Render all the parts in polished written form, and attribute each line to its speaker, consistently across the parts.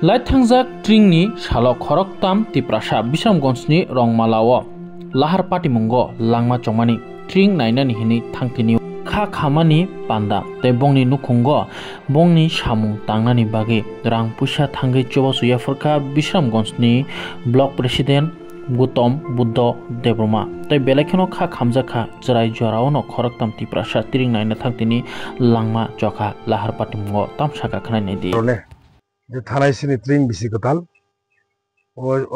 Speaker 1: Laithangzak tringni salok khoroktam tiprasa Bisramgonsni rongmalao lahar patimungo langma chongmani tring nainani hini thangtini kha khamani panda tei bongni nukhungo bongni samung tangnani bagi rang puisa thangai chobasu yaforka Bisramgonsni block president Gutom Buddha Debroma tei belekhono kha khamjaka jrai joraono khoroktam tiprasa tring naina thangtini langma chokha lahar patimungo tamsaka khnai di
Speaker 2: যে থানায় সিনি ট্রিং বেশি কোতাল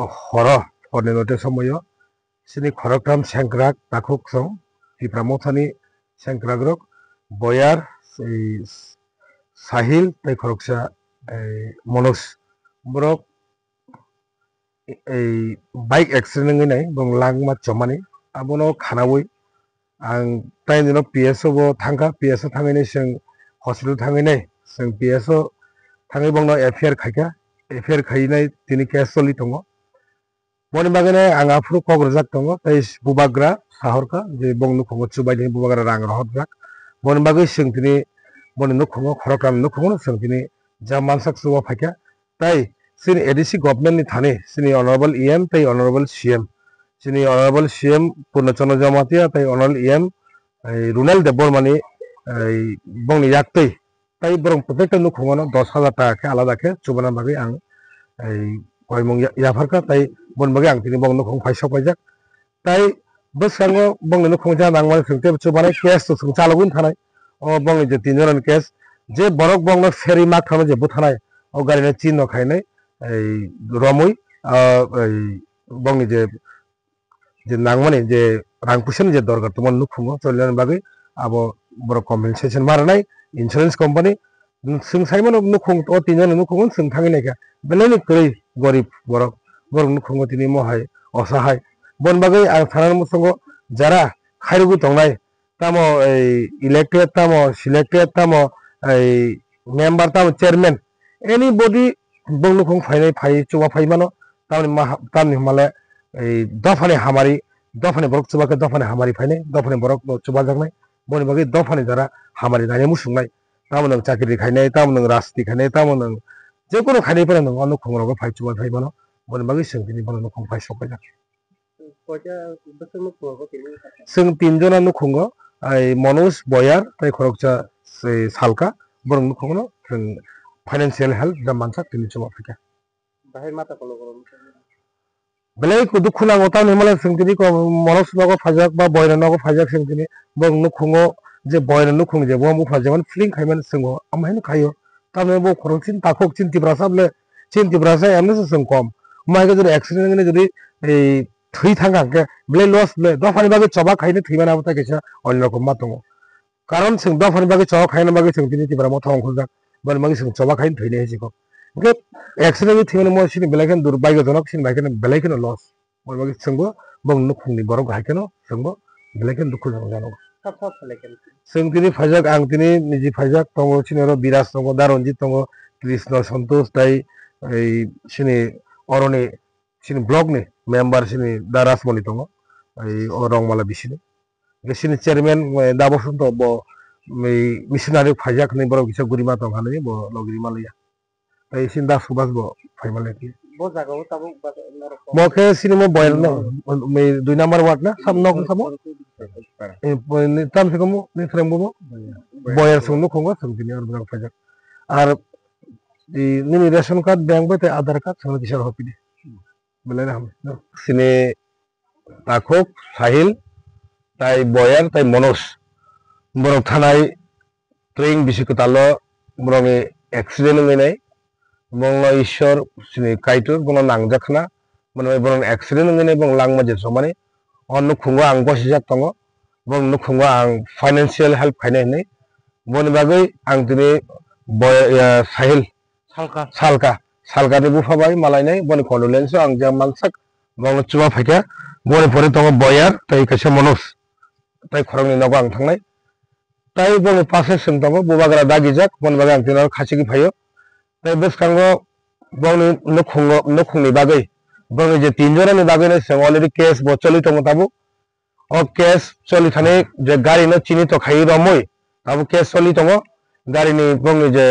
Speaker 2: ও হর হরনেনতে সময় সিনি খরকরাম সেংক্রাক তাকুক song টিপ্রামথানি সেংক্রাগ্রক বয়ার এই সাহিল তাই খরকসা মনোজ বরক এই bike accident নাই বং লাংমা চমানি আবনো খানাবই আং তাই দিন পিএসও বো থাঙ্কা পিএসও থাঙ্গাইनै जों हस्पिटाल थांगायनै जों पिएसओ थांगाय बंनो एफआईआर खायका एफआईआर खायनाय तिनि केस सलि दङ बनि बागैनो आं आफुर कग्रजाक दङ ताइ बुबाग्रा साहरका जे बंनो खंगो चुबायनि बुबाग्रा रां रहतजाक बनि बागै जों तिनि बनि नखंगो खरकाम नखंगो जों तिनि जा मानसाक सुवा फायका ताइ सिनि एडिसि गभर्नमेन्टनि थाने सिनि अनरेबल इएम ताइ अनरेबल सीएम सिनि अनरेबल सीएम पूर्णचन्द्र जमातिया ताइ अनरेबल इएम रुनेल देबबर्मानि बंनि याक्तै তাই বরং প্রত্যেকটা নুক হঙানো 10,000 টাকা আলাদাকে চুবানা বাগै आं কয়মং ইয়াফারকা তাই বন বাগै आं তিনি বং নুক হং ফাইসা পাইজাক তাই বসাঙ্গ বং নুক হং যা নাংমানে থংতে চুবানাय কেস তো जों চালগুন थानाय ও বং যে তিনজন কেস যে বরক বং ফেরি মাক থানো যে বুথাनाय ও গারিনে চিহ্ন খাইনাय এই রমই বং যে যে নাংমানে যে রাংপুসেন যে দরকার তোমার নুক হং চললেন বাগै আবো বড় কম্পেনসেশন মারনাय इंश्योरेंस कंपनी जों साइमन नुखुं तो तीनजन नुखुं जों थांगिनायका बेलेनि कै गरीब बरक बरक नुखुं तिनि महाय असहाय बन बागै आं थानान मुसंगो जारा खायरुगु तंनाय तामो इलेक्टेड तामो सिलेक्टेड तामो मेंबर तामो चेयरमैन एनीबॉडी बं नुखुं फायनाय फाय चुवा फायमानो तामनि माले दफानि हामारि दफानि बरक चुबाके दफानि हामारि फायनाय दफानि बरक चुबा जागनाय बनि बागै दफानि जारा हामारि नाय मुसुंनाय तामोन चाकरि खायनाय तामोन राजनीति खायनाय तामोन जे कोनो खायनायफोरा नों अनु खंगराव फायचुबा फायमानो बनि बागै जों दिनै बनो खं फायसबाय जों तीनजना नुखुंगो मनोज बयार ताइ खरकचा सालका बरं नुखुंगो जों फाइनान्शियल हेल्प दा मानसा तिनि चुबा फायका बाहाय माता कलो बेले को दुखु नांगौ तामनि माले जों दिनै मनोज नगो फायजाक बा बयरा नगो फायजाक जों दिनै बरं नुखुंगो जे बयरा नुखुं जे बो फायजामान फ्लिं खायमान जोंगो आमायनो खायो तामने बो खरकसिन ताखक चिन्ति ब्रासाबले चिन्ति ब्रासा एमने जों कम मायगे जदि एक्सिडेंट ने जदि थै थांगा के ब्ले लस ब्ले दफानि बागै चबा खायनो थैमान आबता केसा अन्य रकम मा दङ कारण जों दफानि बागै चबा खायनो बागै जों दिनै तिब्रा मथा अंखुजा बन बागै जों चबा खायनो थैने हेजिको के एक्सिडेंट थैनो म सिनि बेलायखन दुरबायगो जनक सिनि बायखन बेलायखन लस बन बागै जोंबो बं नुखुंनि बरक हायखनो जोंबो बेलायखन दुखु जानो जों दिनै फायजाक आं दिनै निजि फायजाक दङ सिनिरो बिराज दङ दारनजित दङ कृष्ण सन्तोष दाइ सिनि अरनि सिनि ब्लकनि मेम्बार सिनि दारासमनि दङ रंमाला बिसिनि सिनि चेयरमैन दाबसन्त ब मिशनारि फायजाक नै बर बिसा गुरिमा दं हानै ब लगिरिमालया ताइ सिन दा सुबास ब फायमालया बो जागाव ताबो मके सिनेमा बयल न मे 2 नंबर वार्ड ना सब नक सब ताम से कम ने फ्रेमबो बयल संनु खंगो संदिनि और बग फायजाक आर नि रेशन कार्ड बैंक बते आधार कार्ड संग दिशा हपिदि बेले हम सिने ताखक साहिल ताइ बयार ताइ मनोज बरं थानाय ट्रेन बिसिकतालो बरं एक्सीडेंट नङै बंला ईश्वर सिनि काइटो बंला नांजाखना मनबाय बरं एक्सीडेंट नङै बं लांमा जे समाने अनु खुंगा आं बसिजाक दङ बं नुखुंगा आं फाइनान्शियल हेल्प खायनाय नै बनि बागै आं दिनै साहिल सालका नि बुफाबाय मालायनाय बनि कन्डोलेन्स आं जा मानसाक बंला चुवा फायका बनि परे दङ बयार ताइ कासे मनोज ताइ खरंनि नगो आं थांनाय ताइ बनि पासे जों दङ बुबाग्रा दागिजाक बनि बागै आं दिनै खासिगि फायो ताइ बेसकांगो बंनि नुखुंनि बागै बंनि जे तीनजनानि बागैनो जों अलरेडी केस बो चलि दङ ताबो ओ केस चलि थानाय जे गारि न चिनि तो खाइ रमय ताबो केस चलि दङ गारिनि बंनि जे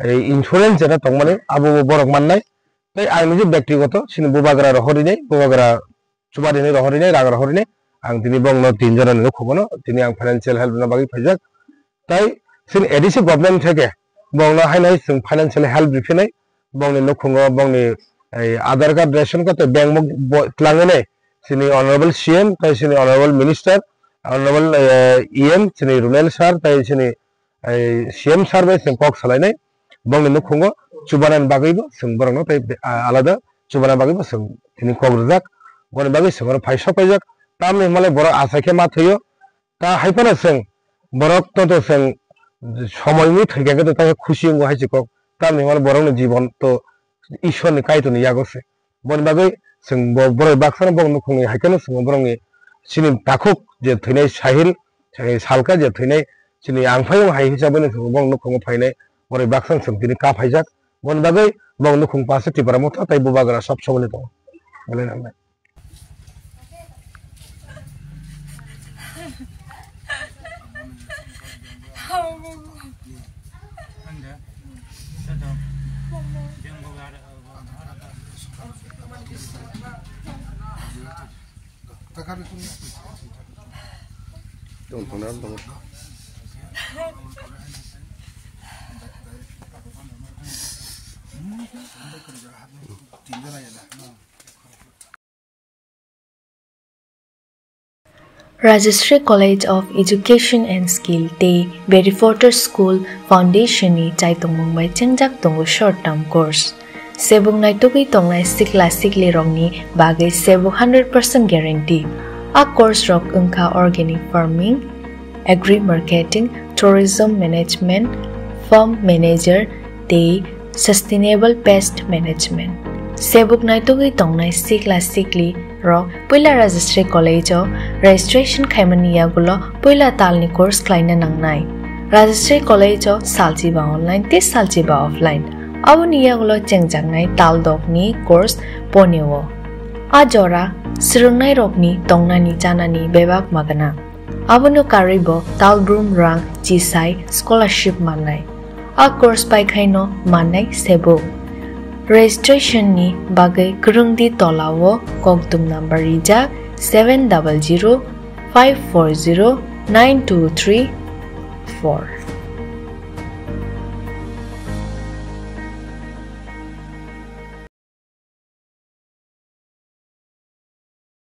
Speaker 2: insurance jena tongmani abo borok mannai tai ang niji ব্যক্তিগত sini bubagra rohori nei bubagra chubari nei rohori nei ragra rohori nei ang tini bongno tinjona ni khobono tini ang financial help na bagi phajak tai sini edisi government theke bongno hainai sing financial help rifinai bongni nokhungo bongni aadhar card ration card bank mo tlangenai sini honorable CM tai sini honorable minister honorable EM sini rural sir tai sini CM sir bai sing kok salainai bongni nokhungo chubanan bagaibo sing borongno tai alada chubanan bagaibo sing tini kok rujak boni bagai sing phaisa paijak tamni male borok asake ma thyo ta haipana sing borok to sing সময়নি থেকে গেছে তাকে খুশি হইব হাইছে cock তার নিমাল বরং জীবন তো ঈশ্বরনি কাইতনি ইয়াগছে বন বাগৈ जों बर बाक्साना बंग नखुंनि हाइकानो जों बरंनि सिनि दाखुक जे थैनाय साहिल सालका जे थैनाय सिनि आंफायाव हाइ हिसाबै जों बंग नखुंनि फायनाय बर बाक्सान जों दिनै का फायजाक बन बागै बंग नखुं पासे टिबारा मथा ताइ बुबाग्रा सब समले दं बले नालाय
Speaker 3: Rajashree College of Education and Skill Te Berryforter School Foundation ni Chaitung Mumbai Chengjak Tongo short term course. Sebung naitugui tongnai sikla sikli rongni bagai sebu 100% guarantee. A course rok ungka organic farming, agri marketing, tourism management, farm manager, te sustainable pest management. Sebuk naitugui tongnai sikla sikli rok puila Rajashree College o registration khaimani yagulo puila talni course klaina nangnai. Rajashree College o saljiba online te saljiba offline. Abuni yagulo chengjanghnai taldokni course ponewo. Ajora sirungnai rokni tongnani janani bebak magana. Abunu karibo talbrum rang jisai scholarship manai. A course pai khaino manai sebo. Registration ni bagai kurungdi tolawo kokdum number ija 700 540 9234.